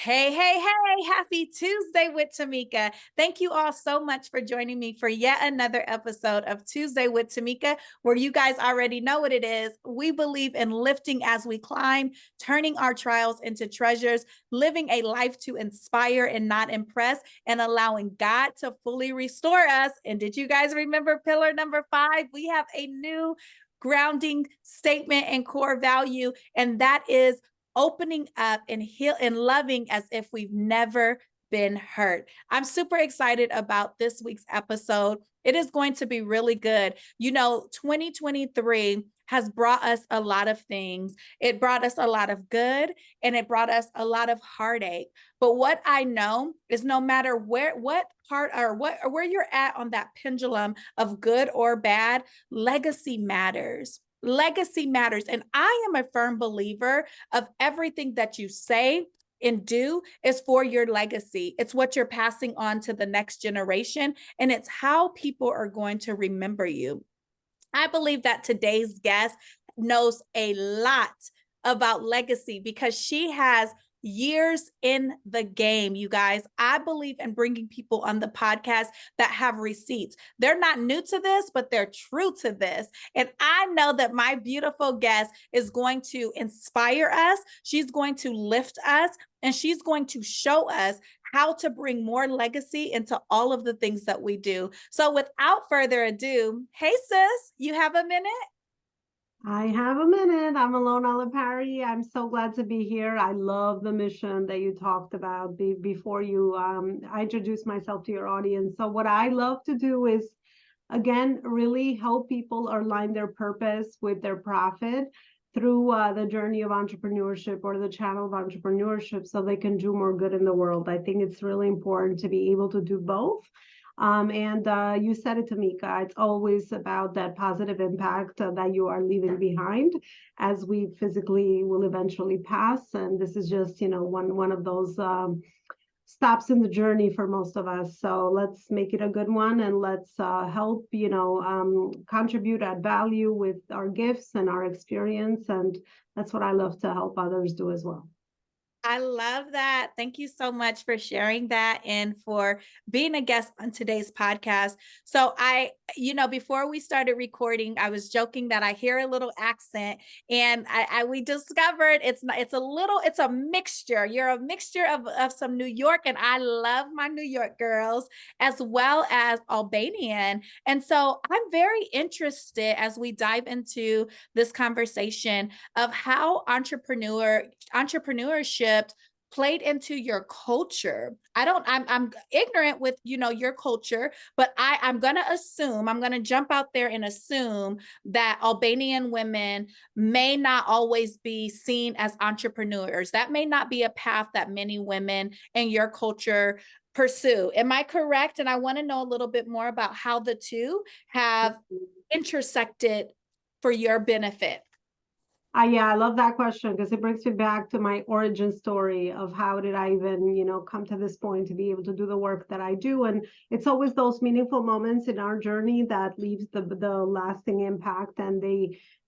Hey, hey, hey, happy Tuesday with Tamika. Thank you all so much for joining me for yet another episode of Tuesday with Tamika, where you guys already know what it is. We believe in lifting as we climb, turning our trials into treasures, living a life to inspire and not impress, and allowing God to fully restore us. And did you guys remember pillar number 5? We have a new grounding statement and core value, and that is opening up and heal and loving as if we've never been hurt. I'm super excited about this week's episode. It is going to be really good. 2023 has brought us a lot of things. It brought us a lot of good and it brought us a lot of heartache. But what I know is no matter what part or where you're at on that pendulum of good or bad, legacy matters. Legacy matters. And I am a firm believer of everything that you say and do is for your legacy. It's what you're passing on to the next generation, and it's how people are going to remember you. I believe that today's guest knows a lot about legacy because she has years in the game, you guys. I believe in bringing people on the podcast that have receipts. They're not new to this, but they're true to this. And I know that my beautiful guest is going to inspire us. She's going to lift us and she's going to show us how to bring more legacy into all of the things that we do. So without further ado, hey sis, you have a minute? I have a minute. I'm Elona Lopari. I'm so glad to be here. I love the mission that you talked about before I introduced myself to your audience. So what I love to do is, again, really help people align their purpose with their profit through the journey of entrepreneurship or the channel of entrepreneurship so they can do more good in the world. I think it's really important to be able to do both. And you said it, Tamika, it's always about that positive impact that you are leaving behind as we physically will eventually pass. And this is just, one of those stops in the journey for most of us. So let's make it a good one and let's help, contribute, add value with our gifts and our experience. And that's what I love to help others do as well. I love that. Thank you so much for sharing that and for being a guest on today's podcast. So before we started recording, I was joking that I hear a little accent and we discovered it's a mixture. You're a mixture of some New York, and I love my New York girls as well as Albanian. And so I'm very interested as we dive into this conversation of how entrepreneurship played into your culture. I'm ignorant with, your culture, but I'm going to assume, I'm going to jump out there and assume that Albanian women may not always be seen as entrepreneurs. That may not be a path that many women in your culture pursue. Am I correct? And I want to know a little bit more about how the two have intersected for your benefit. Yeah, I love that question because it brings me back to my origin story of how did I even, come to this point to be able to do the work that I do. And it's always those meaningful moments in our journey that leaves the lasting impact. And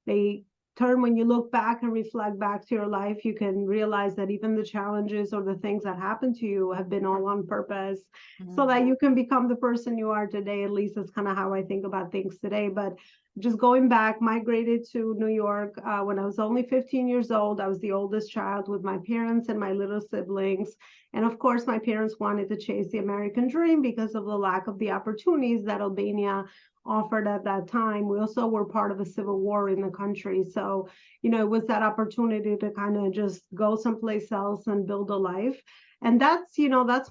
they turn when you look back and reflect back to your life, you can realize that even the challenges or the things that happen to you have been all on purpose so that you can become the person you are today. At least that's kind of how I think about things today. But just going back, migrated to New York when I was only 15 years old. I was the oldest child with my parents and my little siblings. And of course, my parents wanted to chase the American dream because of the lack of the opportunities that Albania offered at that time. We also were part of a civil war in the country. So, it was that opportunity to kind of just go someplace else and build a life. And that's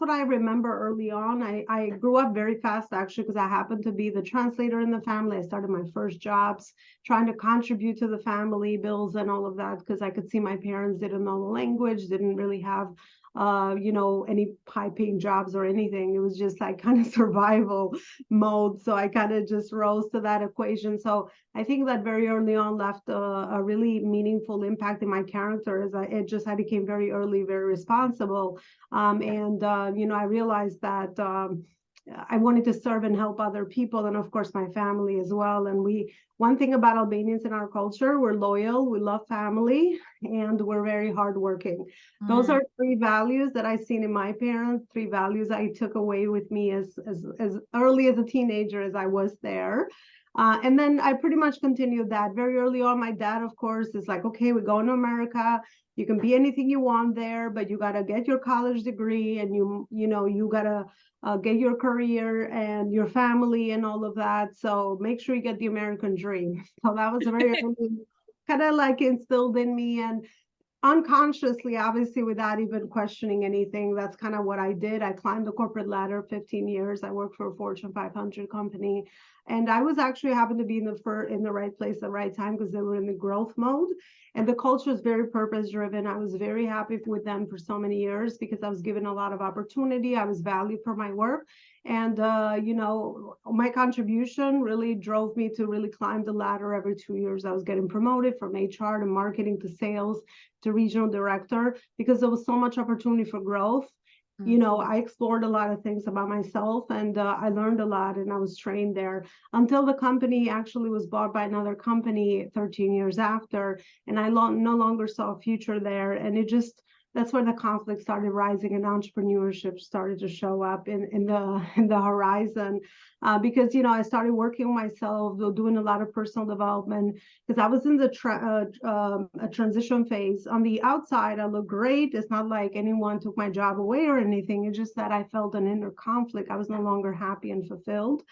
what I remember early on. I grew up very fast, actually, because I happened to be the translator in the family. I started my first jobs trying to contribute to the family bills and all of that, because I could see my parents didn't know the language, didn't really have any high paying jobs or anything. It was just like kind of survival mode. So I kind of just rose to that equation. So I think that very early on left a really meaningful impact in my character as I became very early, very responsible. I realized that I wanted to serve and help other people, and of course my family as well. And one thing about Albanians in our culture, we're loyal, we love family, and we're very hardworking. Those Mm. are three values that I seen in my parents, three values I took away with me as early as a teenager as I was there. And then I pretty much continued that very early on. My dad, of course, is like, okay, we're going to America. You can be anything you want there, but you got to get your college degree, and you got to get your career and your family and all of that. So make sure you get the American dream. So that was very kind of like instilled in me, and unconsciously, obviously, without even questioning anything, that's kind of what I did. I climbed the corporate ladder 15 years. I worked for a Fortune 500 company, and I was actually happened to be in the right place at the right time because they were in the growth mode, and the culture is very purpose driven. I was very happy with them for so many years because I was given a lot of opportunity. I was valued for my work, and my contribution really drove me to really climb the ladder. Every 2 years I was getting promoted from HR to marketing to sales to regional director because there was so much opportunity for growth. I explored a lot of things about myself, and I learned a lot, and I was trained there until the company actually was bought by another company 13 years after, and I no longer saw a future there. And that's where the conflict started rising, and entrepreneurship started to show up in the in the horizon, because I started working on myself, doing a lot of personal development, because I was in the a transition phase. On the outside, I look great. It's not like anyone took my job away or anything. It's just that I felt an inner conflict. I was no longer happy and fulfilled.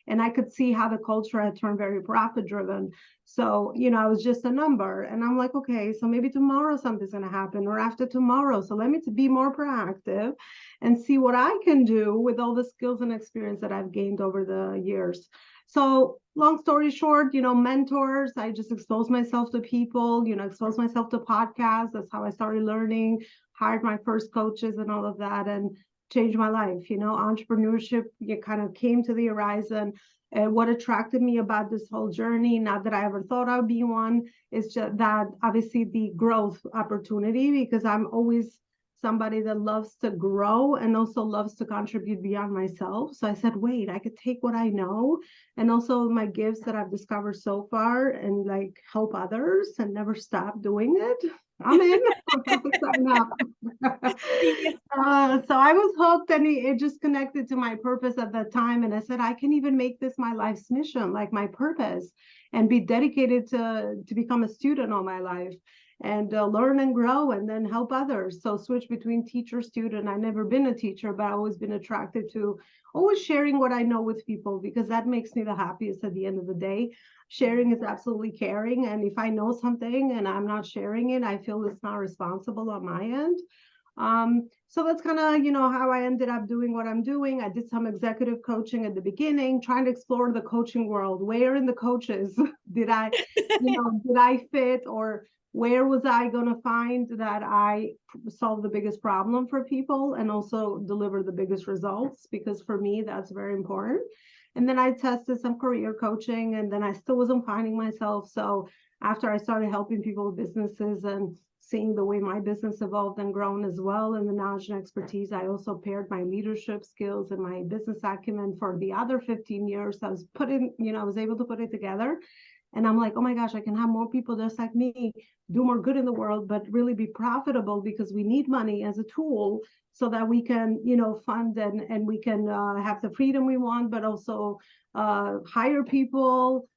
And I could see how the culture had turned very profit driven. So, I was just a number. And I'm like, okay, so maybe tomorrow something's going to happen, or after tomorrow. So let me be more proactive and see what I can do with all the skills and experience that I've gained over the years. So long story short, mentors, I just exposed myself to people, exposed myself to podcasts. That's how I started learning, hired my first coaches and all of that, and changed my life. Entrepreneurship, it kind of came to the horizon. And what attracted me about this whole journey, not that I ever thought I would be one, is just that obviously the growth opportunity, because I'm always somebody that loves to grow and also loves to contribute beyond myself. So I said, wait, I could take what I know and also my gifts that I've discovered so far and like help others and never stop doing it. I'm in. Sign up. So I was hooked, and it just connected to my purpose at that time. And I said, I can even make this my life's mission, like my purpose, and be dedicated to become a student all my life, and learn and grow and then help others. So switch between teacher, student. I've never been a teacher, but I've always been attracted to always sharing what I know with people, because that makes me the happiest at the end of the day. Sharing is absolutely caring. And if I know something and I'm not sharing it, I feel it's not responsible on my end. So that's kind of, how I ended up doing what I'm doing. I did some executive coaching at the beginning, trying to explore the coaching world. Where in the coaches did I fit, or where was I going to find that I solve the biggest problem for people and also deliver the biggest results? Because for me, that's very important. And then I tested some career coaching, and then I still wasn't finding myself. So after I started helping people with businesses and seeing the way my business evolved and grown as well, and the knowledge and expertise, I also paired my leadership skills and my business acumen for the other 15 years. I was able to put it together. And I'm like, oh my gosh, I can have more people just like me do more good in the world, but really be profitable, because we need money as a tool so that we can, fund and we can have the freedom we want, but also hire people,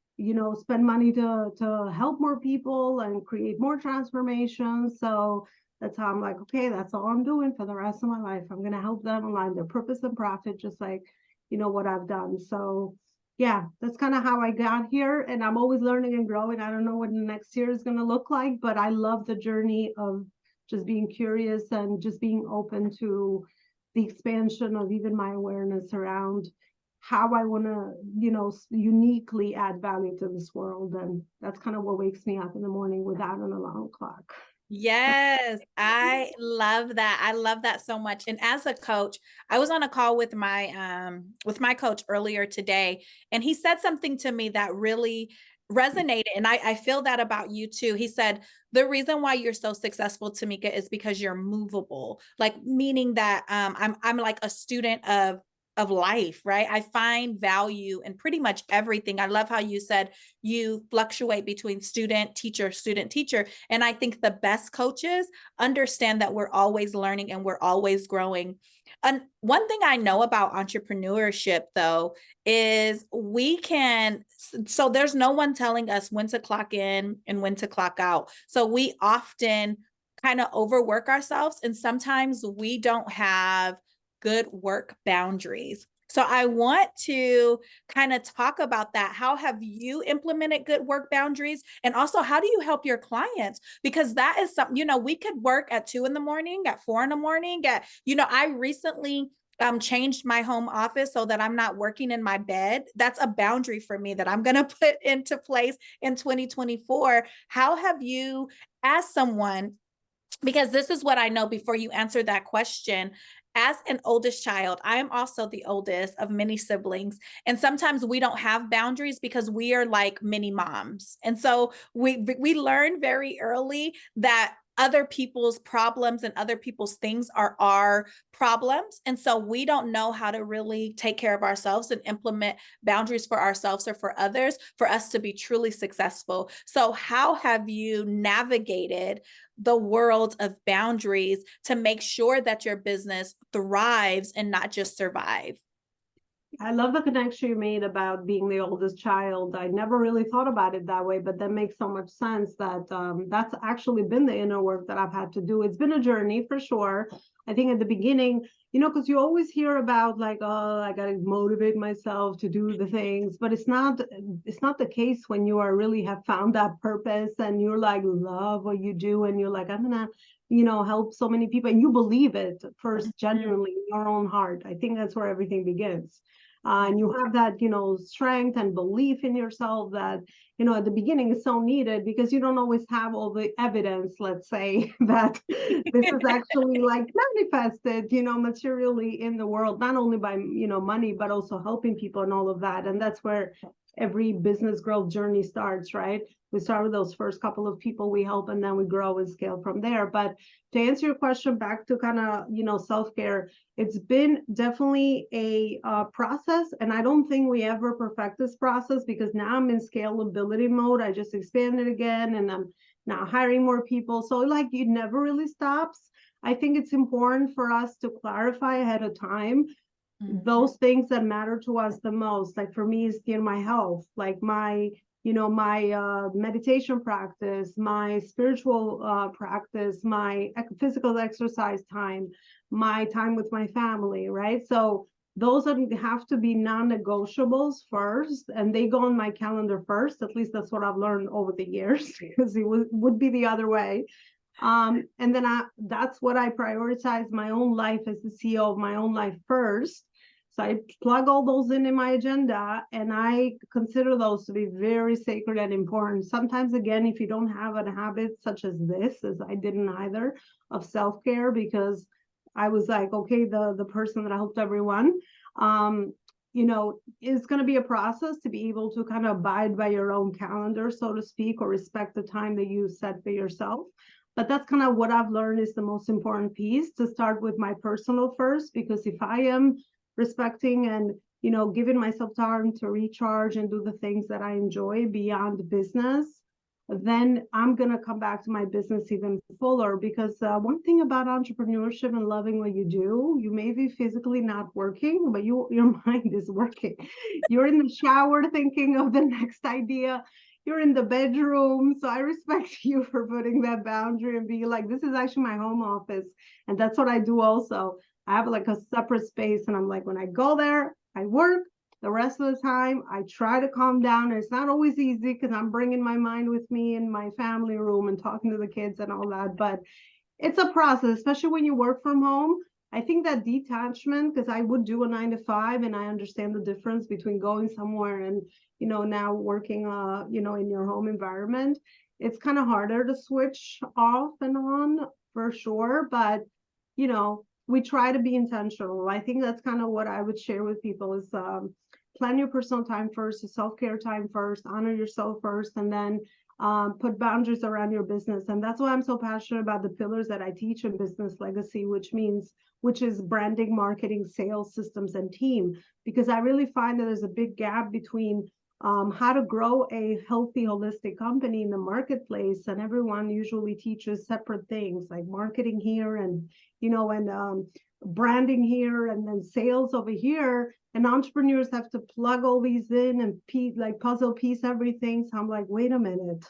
spend money to help more people and create more transformation. So that's how I'm like, okay, that's all I'm doing for the rest of my life. I'm going to help them align their purpose and profit, just like, what I've done. So yeah, that's kind of how I got here. And I'm always learning and growing. I don't know what the next year is going to look like, but I love the journey of just being curious and just being open to the expansion of even my awareness around how I want to, uniquely add value to this world. And that's kind of what wakes me up in the morning without an alarm clock. Yes, I love that. I love that so much. And as a coach, I was on a call with my coach earlier today, and he said something to me that really resonated. And I feel that about you too. He said, the reason why you're so successful, Tamika, is because you're movable. Like meaning that I'm like a student of life, right? I find value in pretty much everything. I love how you said you fluctuate between student, teacher. And I think the best coaches understand that we're always learning and we're always growing. And one thing I know about entrepreneurship, though, is so there's no one telling us when to clock in and when to clock out. So we often kind of overwork ourselves, and sometimes we don't have good work boundaries. So I want to kind of talk about that. How have you implemented good work boundaries? And also, how do you help your clients? Because that is something, we could work at 2 in the morning, at 4 in the morning, I recently changed my home office so that I'm not working in my bed. That's a boundary for me that I'm going to put into place in 2024. How have you, as someone, because this is what I know before you answer that question. As an oldest child, I am also the oldest of many siblings. And sometimes we don't have boundaries because we are like mini moms. And so we learn very early that other people's problems and other people's things are our problems. And so we don't know how to really take care of ourselves and implement boundaries for ourselves or for others for us to be truly successful. So how have you navigated the world of boundaries to make sure that your business thrives and not just survive? I love the connection you made about being the oldest child. I never really thought about it that way, but that makes so much sense that that's actually been the inner work that I've had to do. It's been a journey for sure. I think at the beginning, because you always hear about like, oh, I gotta motivate myself to do the things, but it's not the case when you are really have found that purpose and you're like love what you do and you're like, I'm gonna help so many people, and you believe it first genuinely in your own heart. I think that's where everything begins. And you have that, strength and belief in yourself that, at the beginning is so needed because you don't always have all the evidence, let's say, that this is actually like manifested, materially in the world, not only by, money, but also helping people and all of that. And that's where every business growth journey starts, right? We start with those first couple of people we help, and then we grow and scale from there. But to answer your question back to kind of, self-care, it's been definitely a process. And I don't think we ever perfect this process because now I'm in scalability mode. I just expanded again and I'm now hiring more people. So like it never really stops. I think it's important for us to clarify ahead of time those things that matter to us the most. Like for me, is my health, like my meditation practice, my spiritual practice, my physical exercise time, my time with my family, right? So those have to be non-negotiables first, and they go on my calendar first. At least that's what I've learned over the years, because it would be the other way. And then that's what I prioritize my own life as the CEO of my own life first. So I plug all those in my agenda, and I consider those to be very sacred and important. Sometimes, again, if you don't have a habit such as this, as I didn't either, of self-care, because I was like, okay, the person that helped everyone, it's going to be a process to be able to kind of abide by your own calendar, so to speak, or respect the time that you set for yourself. But that's kind of what I've learned is the most important piece, to start with my personal first, because if I am respecting and giving myself time to recharge and do the things that I enjoy beyond business, then I'm going to come back to my business even fuller. Because one thing about entrepreneurship and loving what you do, you may be physically not working, but your mind is working. You're in the shower thinking of the next idea. You're in the bedroom. So I respect you for putting that boundary and being like, this is actually my home office. And that's what I do also. I have like a separate space, and I'm like, when I go there, I work. The rest of the time, I try to calm down. And it's not always easy because I'm bringing my mind with me in my family room and talking to the kids and all that. But it's a process, especially when you work from home. I think that detachment, because I would do a 9 to 5, and I understand the difference between going somewhere and, now working, in your home environment. It's kind of harder to switch off and on for sure. But, we try to be intentional. I think that's kind of what I would share with people is plan your personal time first, your self-care time first, honor yourself first, and then put boundaries around your business. And that's why I'm so passionate about the pillars that I teach in business legacy, which is branding, marketing, sales, systems, and team. Because I really find that there's a big gap between how to grow a healthy, holistic company in the marketplace. And everyone usually teaches separate things like marketing here and, branding here and then sales over here. And entrepreneurs have to plug all these in and like puzzle piece everything. So I'm like, wait a minute,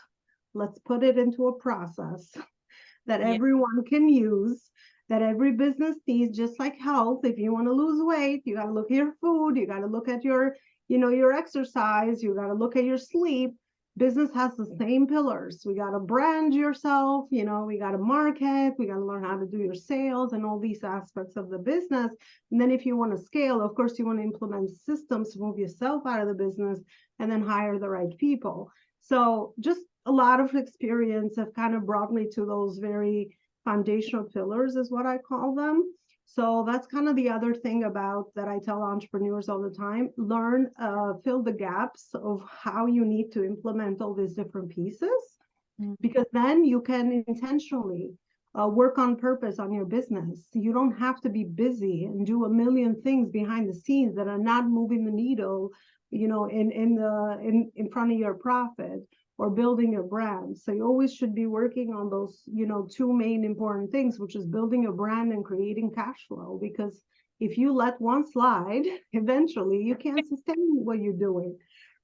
let's put it into a process that Yeah. everyone can use, that every business needs, just like health. If you want to lose weight, you got to look at your food, you got to look at your exercise, you got to look at your sleep. Business has the same pillars. We got to brand yourself, we got to market, we got to learn how to do your sales and all these aspects of the business. And then if you want to scale, of course, you want to implement systems to move yourself out of the business and then hire the right people. So just a lot of experience have kind of brought me to those very foundational pillars, is what I call them. So that's kind of the other thing about that I tell entrepreneurs all the time: learn, fill the gaps of how you need to implement all these different pieces, because then you can intentionally work on purpose on your business. You don't have to be busy and do a million things behind the scenes that are not moving the needle, in front of your profit or building your brand. So you always should be working on those, two main important things, which is building a brand and creating cash flow. Because if you let one slide, eventually you can't sustain what you're doing,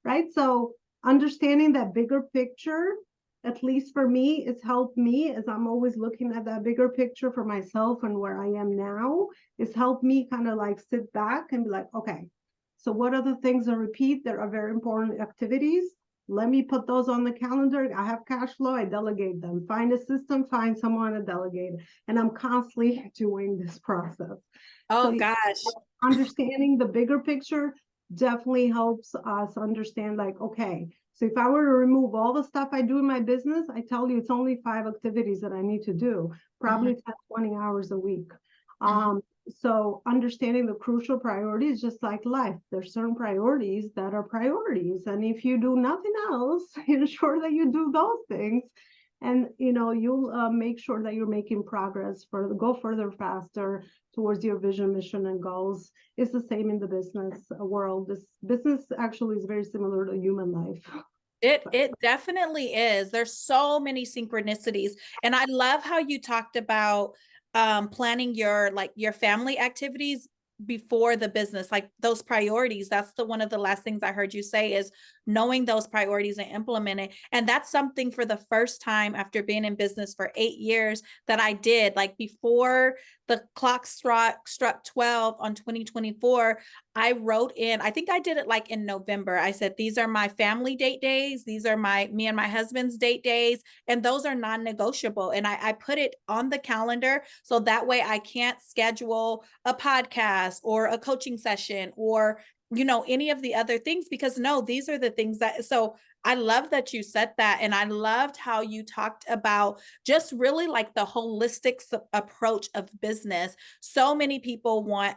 right? So understanding that bigger picture, at least for me, it's helped me, as I'm always looking at that bigger picture for myself and where I am now, it's helped me kind of like sit back and be like, okay, so what are the things that repeat that are very important activities? Let me put those on the calendar. I have cash flow, I delegate them. Find a system, find someone to delegate. And I'm constantly doing this process. Oh So gosh. understanding the bigger picture definitely helps us understand, like, okay, so if I were to remove all the stuff I do in my business, I tell you it's only 5 activities that I need to do, probably 10, 20 hours a week. So understanding the crucial priorities, just like life, there's certain priorities that are priorities. And if you do nothing else, ensure that you do those things. And, you'll make sure that you're making progress go further, faster towards your vision, mission, and goals. It's the same in the business world. This business actually is very similar to human life. It definitely is. There's so many synchronicities. And I love how you talked about planning your family activities before the business, like those priorities. That's one of the last things I heard you say, is knowing those priorities and implementing. And that's something for the first time after being in business for 8 years that I did. Like before the clock struck 12 on 2024, I wrote in, I think I did it like in November. I said, these are my family date days. These are me and my husband's date days. And those are non-negotiable. And I put it on the calendar. So that way I can't schedule a podcast or a coaching session or, any of the other things, because no, these are the things so I love that you said that. And I loved how you talked about just really like the holistic approach of business. So many people want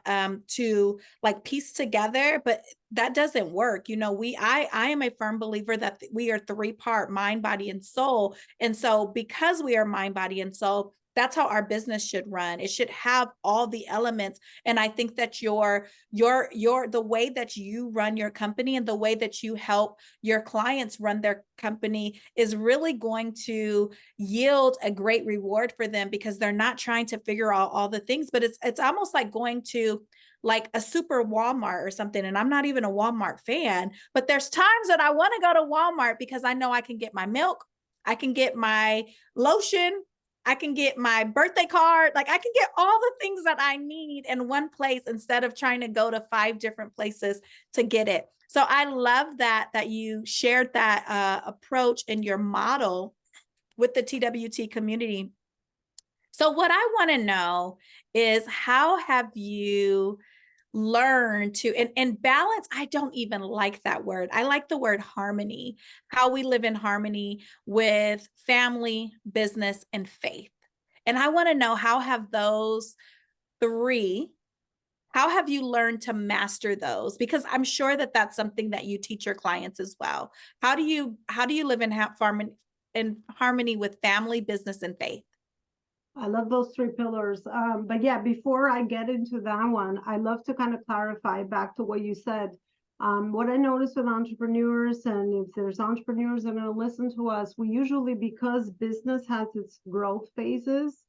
to like piece together, but that doesn't work. I am a firm believer that we are 3-part mind, body, and soul. And so because we are mind, body, and soul, that's how our business should run. It should have all the elements. And I think that the way that you run your company and the way that you help your clients run their company is really going to yield a great reward for them, because they're not trying to figure out all the things, but it's almost like going to like a super Walmart or something. And I'm not even a Walmart fan, but there's times that I want to go to Walmart because I know I can get my milk, I can get my lotion, I can get my birthday card. Like I can get all the things that I need in one place instead of trying to go to 5 different places to get it. So I love that you shared that approach in your model with the TWT community. So what I want to know is, how have you learned to, and balance, I don't even like that word. I like the word harmony, how we live in harmony with family, business, and faith. And I want to know, how have those 3, how have you learned to master those? Because I'm sure that that's something that you teach your clients as well. How do you live in in harmony with family, business, and faith? I love those three pillars. But yeah, before I get into that one, I love to kind of clarify back to what you said. What I notice with entrepreneurs, and if there's entrepreneurs that are going to listen to us, we usually, because business has its growth phases,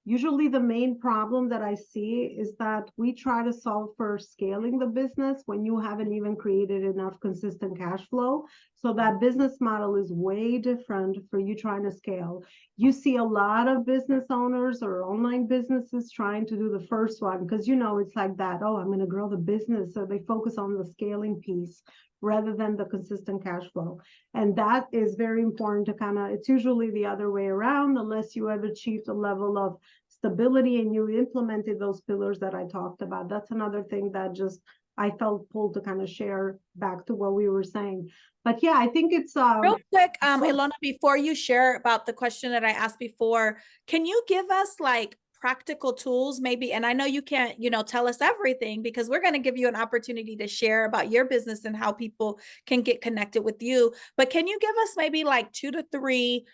usually the main problem that I see is that we try to solve for scaling the business when you haven't even created enough consistent cash flow. So that business model is way different for you trying to scale. You see a lot of business owners or online businesses trying to do the first one because, it's like that. Oh, I'm going to grow the business. So they focus on the scaling piece rather than the consistent cash flow. And that is very important to it's usually the other way around, unless you have achieved a level of stability and you implemented those pillars that I talked about. That's another thing that just I felt pulled to kind of share back to what we were saying. But yeah, I think it's Real quick, Elona, before you share about the question that I asked before, can you give us like practical tools maybe? And I know you can't, tell us everything because we're going to give you an opportunity to share about your business and how people can get connected with you. But can you give us maybe like 2 to 3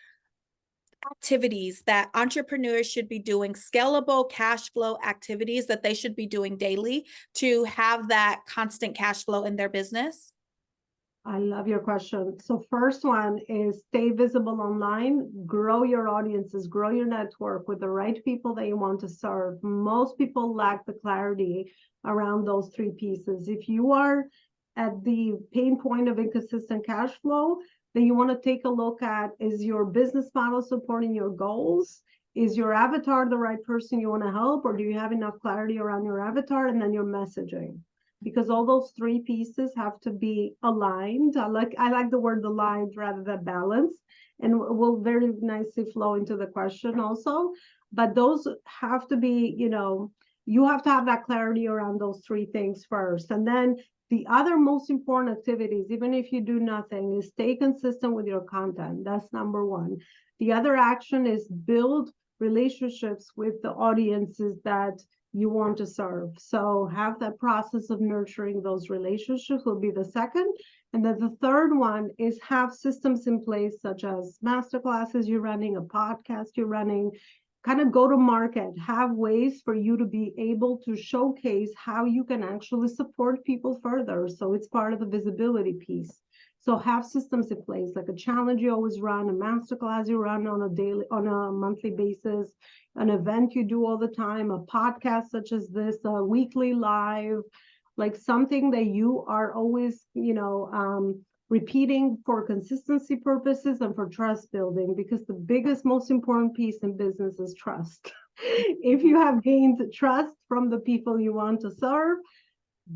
activities that entrepreneurs should be doing, scalable cash flow activities that they should be doing daily to have that constant cash flow in their business? I love your question. So first one is stay visible online, grow your audiences, grow your network with the right people that you want to serve. Most people lack the clarity around those three pieces. If you are at the pain point of inconsistent cash flow, then you want to take a look at, is your business model supporting your goals? Is your avatar the right person you want to help? Or do you have enough clarity around your avatar and then your messaging? Because all those three pieces have to be aligned. I like the word aligned rather than balanced, and will very nicely flow into the question also. But those have to be, you have to have that clarity around those three things first. And then the other most important activities, even if you do nothing, is stay consistent with your content. That's number one. The other action is build relationships with the audiences that you want to serve. So have that process of nurturing those relationships will be the second. And then the third one is have systems in place, such as masterclasses you're running, a podcast you're running, kind of go to market, have ways for you to be able to showcase how you can actually support people further. So it's part of the visibility piece. So have systems in place, like a challenge you always run, a masterclass you run on a monthly basis, an event you do all the time, a podcast such as this, a weekly live, like something that you are always, repeating for consistency purposes and for trust building, because the biggest, most important piece in business is trust. If you have gained trust from the people you want to serve,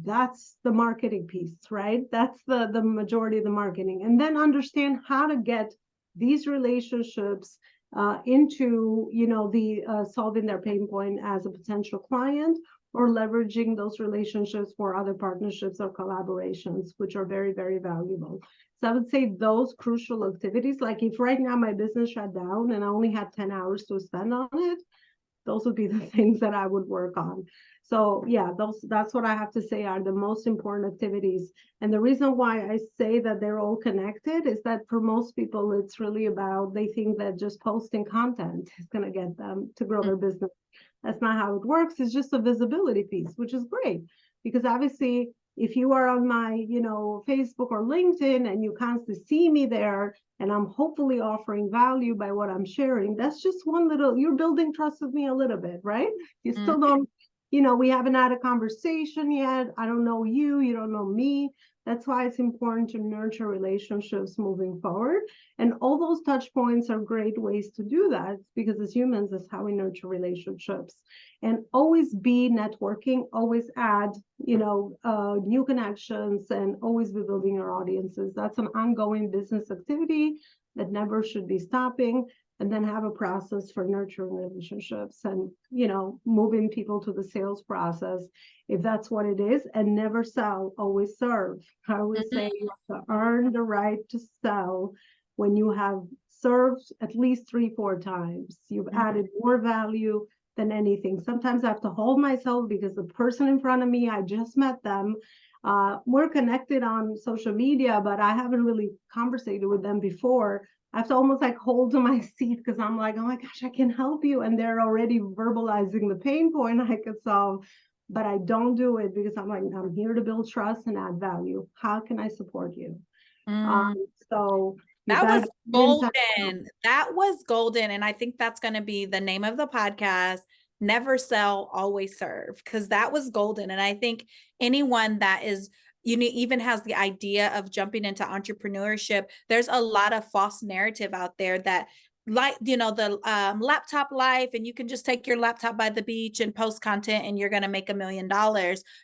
that's the marketing piece, right? That's the majority of the marketing. And then understand how to get these relationships into, the solving their pain point as a potential client, or leveraging those relationships for other partnerships or collaborations, which are very, very valuable. So I would say those crucial activities, like if right now my business shut down and I only had 10 hours to spend on it, those would be the things that I would work on. So yeah, that's what I have to say are the most important activities. And the reason why I say that they're all connected is that for most people, it's really about, they think that just posting content is going to get them to grow their business. That's not how it works. It's just a visibility piece, which is great. Because obviously, if you are on my, Facebook or LinkedIn and you constantly see me there, and I'm hopefully offering value by what I'm sharing, that's just one little, you're building trust with me a little bit, right? You still don't, we haven't had a conversation yet. I don't know you, you don't know me. That's why it's important to nurture relationships moving forward. And all those touch points are great ways to do that, because as humans, that's how we nurture relationships. And always be networking, always add, new connections, and always be building your audiences. That's an ongoing business activity that never should be stopping. And then have a process for nurturing relationships and, moving people to the sales process, if that's what it is. And never sell, always serve. I always say you have to earn the right to sell when you have served at least 3-4 times. You've added more value than anything. Sometimes I have to hold myself because the person in front of me, I just met them. We're connected on social media, but I haven't really conversated with them before. I have to almost like hold to my seat because I'm like, oh my gosh, I can help you. And they're already verbalizing the pain point I could solve. But I don't do it because I'm like, I'm here to build trust and add value. How can I support you? Mm. So you That got to was get intentional. golden. That was golden. And I think that's going to be the name of the podcast. Never sell, always serve. Because that was golden. And I think anyone that is, even has the idea of jumping into entrepreneurship, there's a lot of false narrative out there that, like, the laptop life, and you can just take your laptop by the beach and post content and you're going to make $1 million.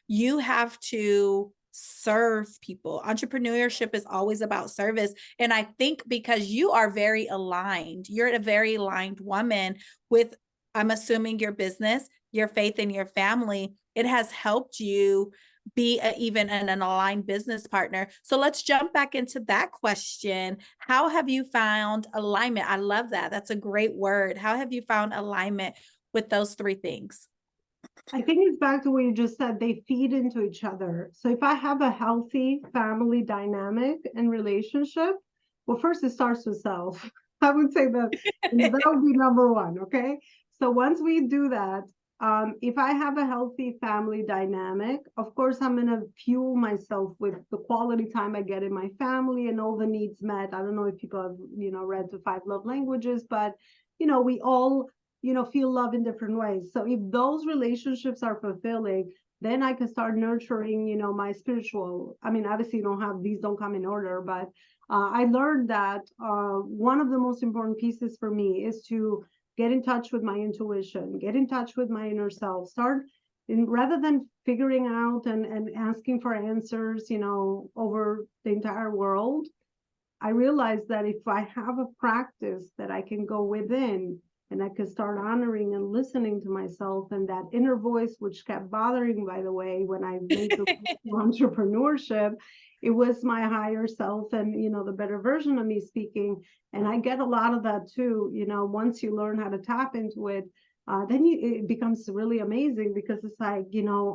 You have to serve people. Entrepreneurship is always about service. And I think because you are very aligned, you're a very aligned woman with, I'm assuming, your business, your faith, and your family. It has helped you be even an aligned business partner. So let's jump back into that question. How have you found alignment? I love that. That's a great word. How have you found alignment with those three things? I think it's back to what you just said. They feed into each other. So if I have a healthy family dynamic and relationship, well, first it starts with self. I would say that that would be number one. Okay. So once we do that, if I have a healthy family dynamic, of course, I'm going to fuel myself with the quality time I get in my family and all the needs met. I don't know if people have, read the 5 love languages, but, we all feel love in different ways. So if those relationships are fulfilling, then I can start nurturing, my spiritual. I mean, obviously, you don't have these, don't come in order, but I learned that one of the most important pieces for me is to get in touch with my intuition, get in touch with my inner self, rather than figuring out and asking for answers, over the entire world. I realized that if I have a practice that I can go within and I can start honoring and listening to myself and that inner voice, which kept bothering, by the way, when I made the entrepreneurship, it was my higher self and, the better version of me speaking. And I get a lot of that too. Once you learn how to tap into it, then it becomes really amazing because it's like,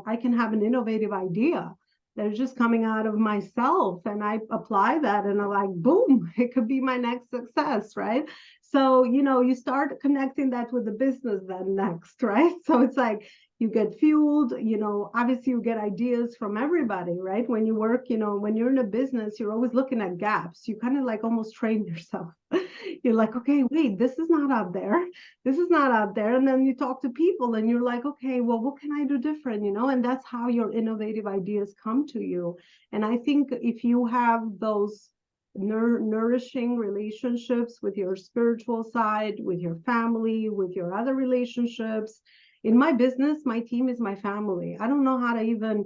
I can have an innovative idea that is just coming out of myself and I apply that and I'm like, boom, it could be my next success, right? So, you start connecting that with the business then next, right? So it's like you get fueled, obviously you get ideas from everybody, right? When you work, when you're in a business, you're always looking at gaps. You kind of like almost train yourself. You're like, okay, wait, this is not out there. This is not out there. And then you talk to people and you're like, okay, well, what can I do different? And that's how your innovative ideas come to you. And I think if you have those nourishing relationships with your spiritual side, with your family, with your other relationships. In my business, my team is my family. I don't know how to even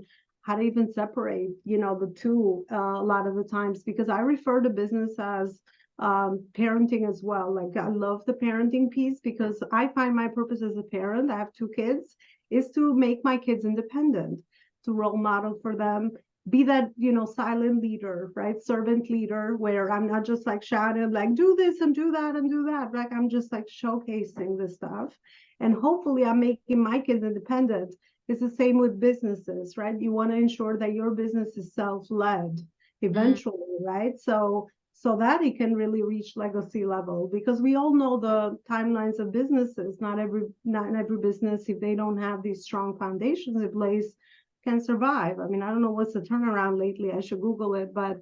separate, the two a lot of the times because I refer to business as parenting as well. Like I love the parenting piece because I find my purpose as a parent. I have 2 kids, is to make my kids independent, to role model for them, be that silent leader, right, servant leader, where I'm not just like shouting like do this and do that and do that, like I'm just like showcasing this stuff and hopefully I'm making my kids independent. It's the same with businesses, right? You want to ensure that your business is self-led Mm. eventually, right? So that it can really reach legacy level because we all know the timelines of businesses. Not every business, if they don't have these strong foundations in place, can survive. I mean, I don't know what's the turnaround lately. I should Google it, but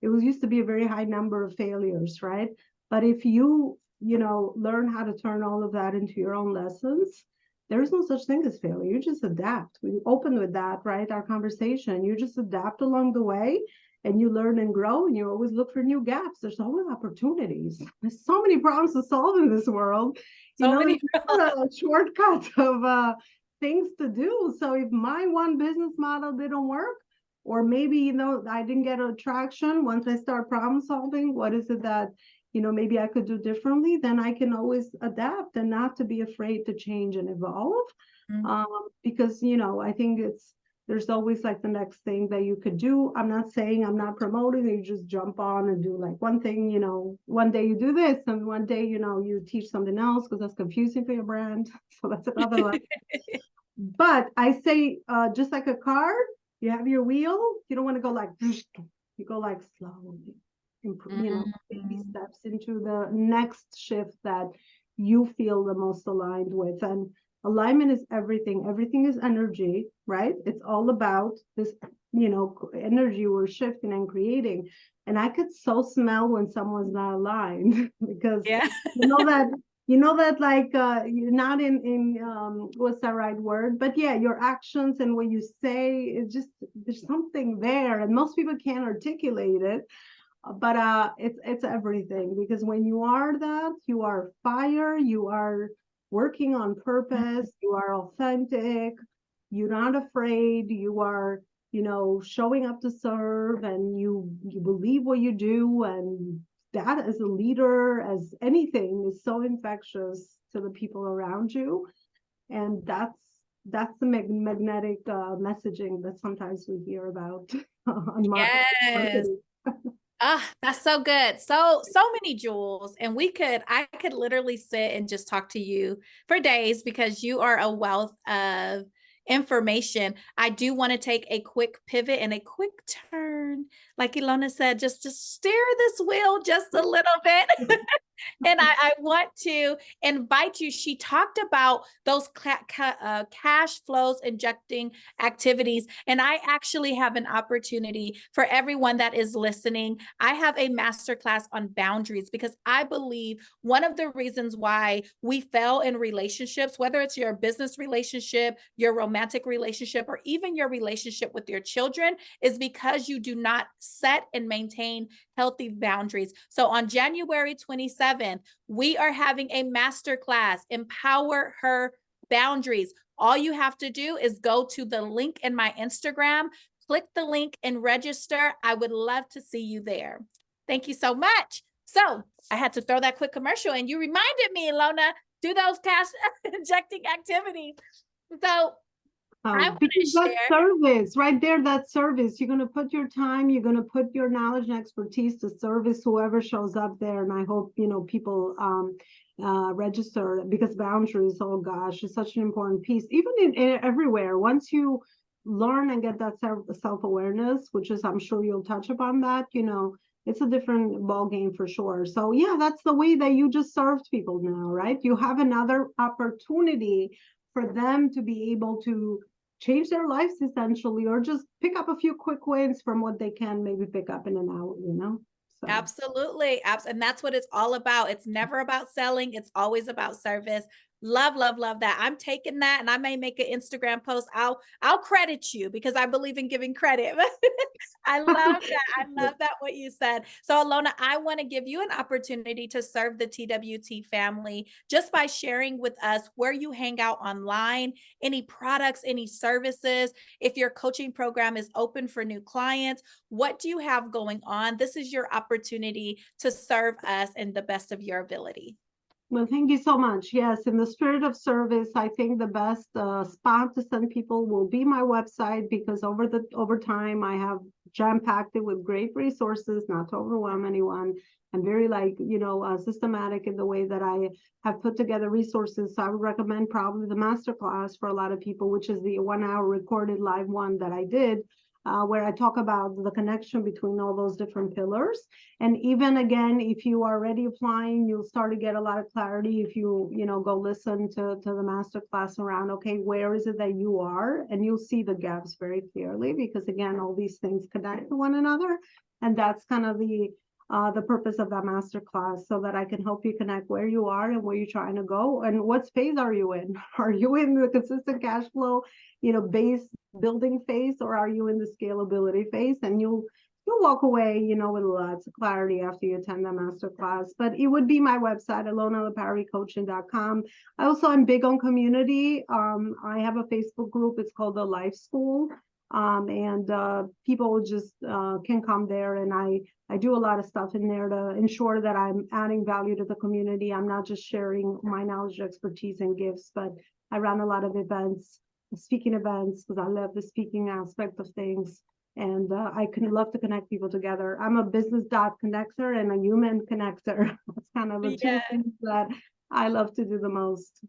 it was used to be a very high number of failures, right? But if you learn how to turn all of that into your own lessons, there is no such thing as failure. You just adapt. We open with that, right? Our conversation. You just adapt along the way and you learn and grow and you always look for new gaps. There's always opportunities. There's so many problems to solve in this world. So many. There's never a shortcut of things to do. So if my one business model didn't work, or maybe, I didn't get a traction once I start problem solving, what is it that, maybe I could do differently, then I can always adapt and not to be afraid to change and evolve. Mm. Because, I think there's always like the next thing that you could do. I'm not saying I'm not promoting that you just jump on and do like one thing, one day you do this and one day, you teach something else because that's confusing for your brand. So that's another one. But I say, just like a car, you have your wheel, you don't want to go like, you go like slowly. baby Mhm. steps into the next shift that you feel the most aligned with. And alignment is everything. Everything is energy, right? It's all about this, energy we're shifting and creating. And I could so smell when someone's not aligned because Yeah. that like you're not in what's the right word, but yeah, your actions and what you say is just, there's something there and most people can't articulate it, but it's everything, because when you are that, you are fire, you are working on purpose, you are authentic, you're not afraid, you are showing up to serve, and you believe what you do, and that as a leader, as anything, is so infectious to the people around you. And that's the magnetic messaging that sometimes we hear about on Yes. marketing. Ah, that's so good. So many jewels. And I could literally sit and just talk to you for days because you are a wealth of information. I do want to take a quick pivot and a quick turn. Like Elona said, just steer this wheel just a little bit. And I want to invite you. She talked about those cash flows injecting activities. And I actually have an opportunity for everyone that is listening. I have a masterclass on boundaries because I believe one of the reasons why we fail in relationships, whether it's your business relationship, your romantic relationship, or even your relationship with your children, is because you do not set and maintain healthy boundaries. So on January 27th, we are having a masterclass, Empower Her Boundaries. All you have to do is go to the link in my Instagram, click the link and register. I would love to see you there. Thank you so much. So I had to throw that quick commercial and you reminded me, Elona, do those cash injecting activities. So I want Because to that's share. service right there. That's service. You're going to put your time, you're going to put your knowledge and expertise to service whoever shows up there. And I hope, people register, because boundaries, oh gosh, is such an important piece, even in everywhere. Once you learn and get that self-awareness, which is, I'm sure you'll touch upon that, it's a different ball game for sure. So yeah, that's the way that you just served people now, right? You have another opportunity for them to be able to change their lives essentially, or just pick up a few quick wins from what they can maybe pick up in an hour. So Absolutely. And that's what it's all about. It's never about selling, it's always about service. Love, love, love that. I'm taking that and I may make an Instagram post. I'll credit you because I believe in giving credit. I love that. I love that what you said. So Alona, I want to give you an opportunity to serve the TWT family just by sharing with us where you hang out online, any products, any services, if your coaching program is open for new clients. What do you have going on? This is your opportunity to serve us in the best of your ability. well, thank you so much. Yes, in the spirit of service, I think the best spot to send people will be my website, because over time I have jam-packed it with great resources, not to overwhelm anyone. I'm very systematic in the way that I have put together resources. So I would recommend probably the masterclass for a lot of people, which is the 1 hour recorded live one that I did, where I talk about the connection between all those different pillars. And even again, if you are already applying, you'll start to get a lot of clarity if you go listen to the master class around, okay, where is it that you are? And you'll see the gaps very clearly, because again, all these things connect to one another. And that's kind of the purpose of that master class, so that I can help you connect where you are and where you're trying to go, and what phase are you in? Are you in the consistent cash flow, base building phase, or are you in the scalability phase? And you'll walk away, with lots of clarity after you attend the master class. But it would be my website, elonaloparicoaching.com. I also am big on community. I have a Facebook group. It's called the Life School. And people just can come there, and I do a lot of stuff in there to ensure that I'm adding value to the community. I'm not just sharing my knowledge, expertise, and gifts, but I run a lot of events, speaking events, because I love the speaking aspect of things. And I can love to connect people together. I'm a business dot connector and a human connector. That's kind of the two Yeah. things that I love to do the most.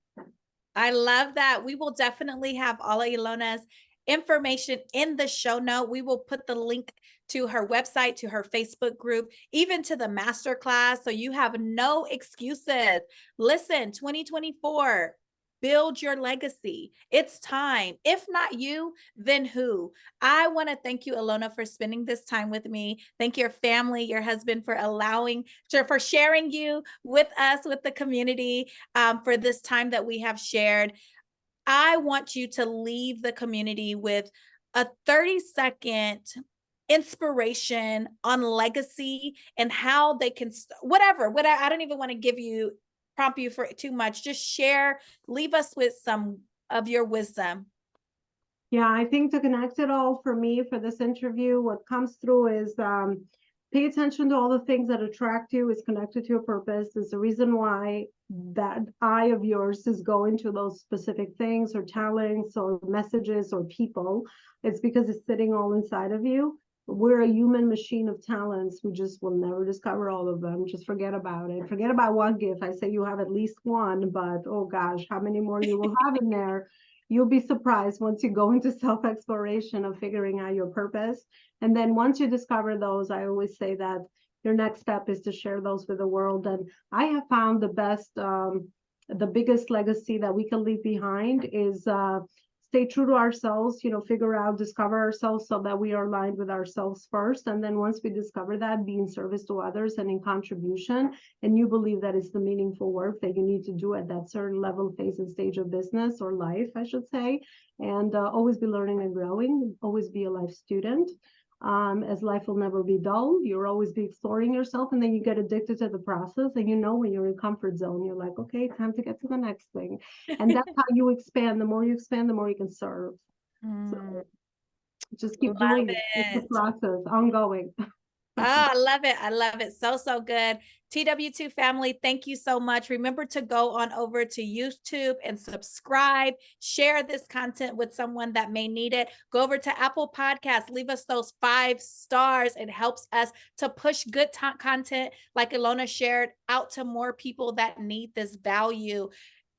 I love that. We will definitely have all of Ilona's information in the show note. We will put the link to her website, to her Facebook group, even to the masterclass. So you have no excuses. Listen, 2024, build your legacy. It's time. If not you, then who? I want to thank you, Elona, for spending this time with me. Thank your family, your husband for for sharing you with us, with the community, for this time that we have shared. I want you to leave the community with a 30-second inspiration on legacy and how they can whatever I don't even want to prompt you for too much. Just share, leave us with some of your wisdom. Yeah, I think to connect it all for me for this interview, what comes through is pay attention to all the things that attract you, is connected to your purpose. Is the reason why that eye of yours is going to those specific things or talents or messages or people. It's because it's sitting all inside of you. We're a human machine of talents. We just will never discover all of them. Just forget about it. Forget about one gift. I say you have at least one, but oh gosh, how many more you will have in there? You'll be surprised once you go into self-exploration of figuring out your purpose. And then once you discover those, I always say that your next step is to share those with the world. And I have found the biggest legacy that we can leave behind is stay true to ourselves, figure out, discover ourselves so that we are aligned with ourselves first. And then once we discover that, be in service to others and in contribution, and you believe that it's the meaningful work that you need to do at that certain level, phase, and stage of business or life, I should say. And always be learning and growing, always be a life student. As life will never be dull, you'll always be exploring yourself, and then you get addicted to the process. And when you're in comfort zone, you're like, okay, time to get to the next thing. And that's how you expand. The more you expand, the more you can serve. So just keep Love doing it. It's a it. process, ongoing. Oh, I love it. I love it. So, so good. TW2 family, thank you so much. Remember to go on over to YouTube and subscribe, share this content with someone that may need it. Go over to Apple Podcasts, leave us those 5 stars. It helps us to push good content like Elona shared out to more people that need this value.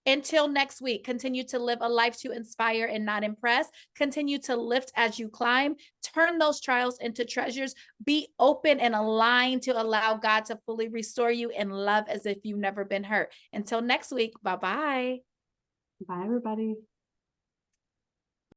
Until next week, continue to live a life to inspire and not impress. Continue to lift as you climb. Turn those trials into treasures. Be open and aligned to allow God to fully restore you and love as if you've never been hurt. Until next week, bye-bye. Bye, everybody.